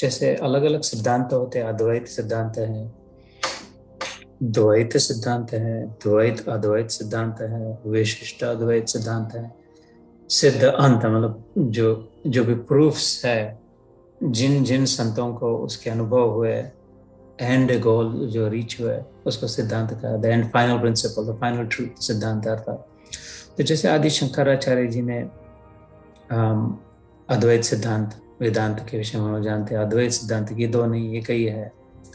जैसे अलग अलग सिद्धांत होते हैं, अद्वैत सिद्धांत है, द्वैत सिद्धांत है, द्वैत अद्वैत सिद्धांत है, विशिष्ट अद्वैत सिद्धांत है, सिद्ध अंत, मतलब जो जो भी प्रूफ्स है, जिन जिन संतों को उसके अनुभव हुए, एंड गोल जो रीच हुए, उसको सिद्धांत कहा, the end final principle, the final truth सिद्धांत अर्थात। तो जैसे आदि शंकराचार्य जी ने अद्वैत सिद्धांत, वेदांत के विषय में हम जानते हैं, अद्वैत सिद्धांत ये दो नहीं, एक ही है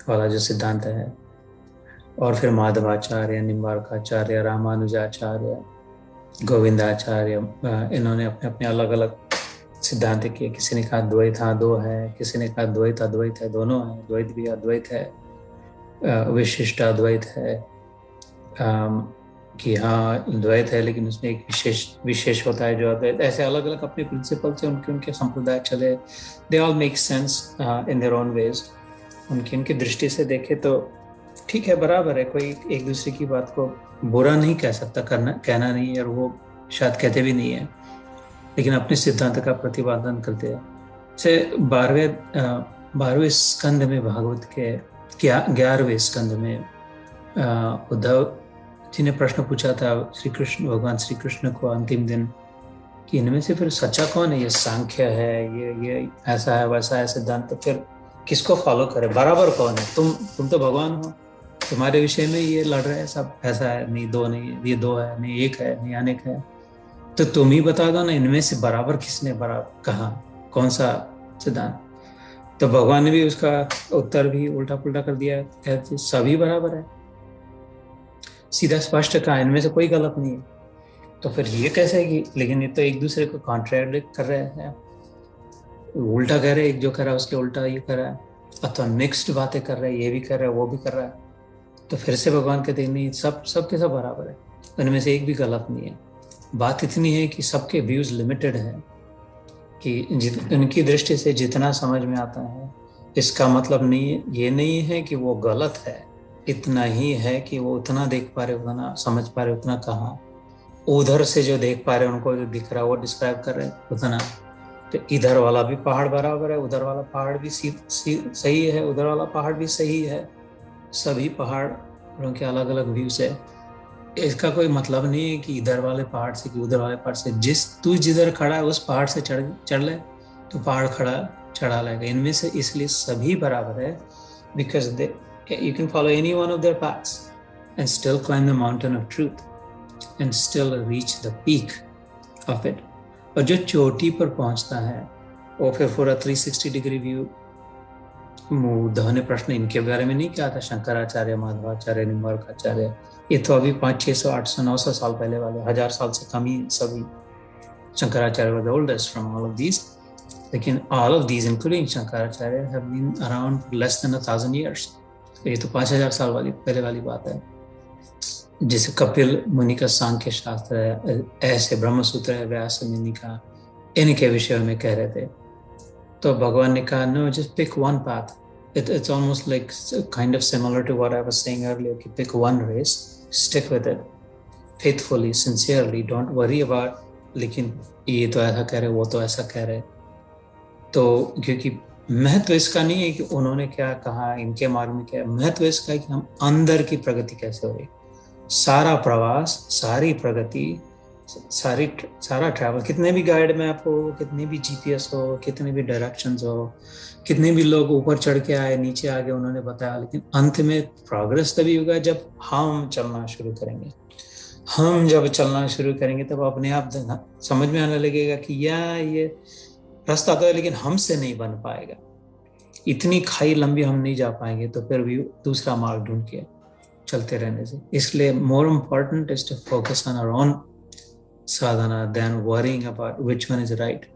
वाला जो सिद्धांत है। और फिर माधवाचार्य, निम्बार्काचार्य, रामानुजाचार्य, गोविंदाचार्य, इन्होंने अपने अपने अलग अलग सिद्धांत किए। किसी ने कहा द्वैत हाँ दो है, किसी ने कहा द्वैत अद्वैत है, दोनों है, द्वैत भी अद्वैत है, विशिष्ट अद्वैत है, कि हाँ द्वैत है लेकिन उसमें एक विशेष होता है जो अद्वैत। ऐसे अलग अलग अपने प्रिंसिपल से उनके उनके संप्रदाय चले, they all make sense in their own ways. उनकी दृष्टि से देखे तो ठीक है, बराबर है, कोई एक दूसरे की बात को बुरा नहीं कह सकता, कहना नहीं है, और वो शायद कहते भी नहीं है, लेकिन अपने सिद्धांत का प्रतिपादन करते हैं। से 12वें स्कंद में, भागवत के 11वें स्कंद में उद्धव जी ने प्रश्न पूछा था भगवान श्री कृष्ण को अंतिम दिन कि इनमें से फिर सच्चा कौन है? ये सांख्य है, ये ऐसा है वैसा है सिद्धांत, तो फिर किसको फॉलो करे? बराबर कौन है? तुम तो भगवान हो, तुम्हारे विषय में ये लड़ रहे हैं सब, ऐसा है नहीं, दो नहीं, ये दो है नहीं, एक है नहीं, अनेक है, तो तुम ही बता दो ना, इनमें से बराबर किसने बराबर कहा, कौन सा सिद्धांत? तो भगवान ने भी उसका उत्तर भी उल्टा पुल्टा कर दिया, कहते सभी बराबर है, सीधा स्पष्ट कहा, इनमें से कोई गलत नहीं है। तो फिर ये कैसे कि, लेकिन ये तो एक दूसरे को कॉन्ट्रैडिक्ट कर रहे हैं, उल्टा कह रहे हैं, एक जो कर रहा है उसके उल्टा ये कर रहा है, अथवा मिक्स्ड बातें कर रहे हैं, ये भी कर रहा है वो भी कर रहा है। तो फिर से भगवान कहते हैं नहीं, सब के सब बराबर है, इनमें से एक भी गलत नहीं है। बात इतनी है कि सबके व्यूज लिमिटेड है, कि उनकी दृष्टि से जितना समझ में आता है, इसका मतलब नहीं, ये नहीं है कि वो गलत है, इतना ही है कि वो उतना देख पा रहे, उतना समझ पा रहे, उतना कहा, उधर से जो देख पा रहे उनको जो दिख रहा है वो डिस्क्राइब कर रहे उतना। तो इधर वाला भी पहाड़ बराबर है, उधर वाला पहाड़ भी सही है, उधर वाला पहाड़ भी सही है, सभी पहाड़ों के अलग अलग व्यूज है। इसका कोई मतलब नहीं है कि इधर वाले पहाड़ से कि उधर वाले पहाड़ से, तू जिधर खड़ा है उस पहाड़ से चढ़ ले तो पहाड़ चढ़ा लेगा, इनमें से, इसलिए सभी बराबर है, because they you can follow any one of their paths and still climb the mountain of truth and still reach the peak of it। और जो चोटी पर पहुंचता है वो फिर पूरा 360 डिग्री व्यू। उद्धव ने प्रश्न इनके बारे में नहीं किया था, शंकराचार्य, माधवाचार्य, निम्बार्काचार्य, ये तो अभी 500, 600, 800, 900 साल पहले वाले, 1000 साल से कम ही सभी। Shankaracharya were the oldest from all of these, लेकिन all of these including Shankaracharya have been around less than 1000 years। तो ये तो 5000 साल पहले वाली बात है। जैसे कपिल मुनि का सांख्य शास्त्र है, ऐसे ब्रह्मसूत्र है, व्यास मुनि का, इनके विषय में कह रहे थे। तो भगवान ने कहा no, just pick one path. It's almost like kind of similar to what I was saying earlier, कि pick one race, stick with it faithfully, sincerely, don't worry about लेकिन ये तो ऐसा कह रहे, वो तो ऐसा कह रहे। तो क्योंकि महत्व इसका नहीं है कि उन्होंने क्या कहा, इनके मार्ग में क्या है, महत्व इसका है कि हम अंदर की प्रगति कैसे हो रही। सारा प्रवास, सारी प्रगति, सारा ट्रैवल, कितने भी गाइड में आपको, कितने भी जीपीएस हो, कितने भी डायरेक्शंस हो, कितने भी लोग ऊपर चढ़ के आए, नीचे आगे उन्होंने बताया, लेकिन अंत में प्रोग्रेस तभी होगा जब हम चलना शुरू करेंगे। हम जब चलना शुरू करेंगे तब अपने आप समझ में आने लगेगा कि ये रास्ता तो है लेकिन हमसे नहीं बन पाएगा, इतनी खाई लंबी हम नहीं जा पाएंगे, तो फिर भी दूसरा मार्ग ढूंढ के चलते रहने से। इसलिए more important is to focus on our own sadhana than worrying about which one is right।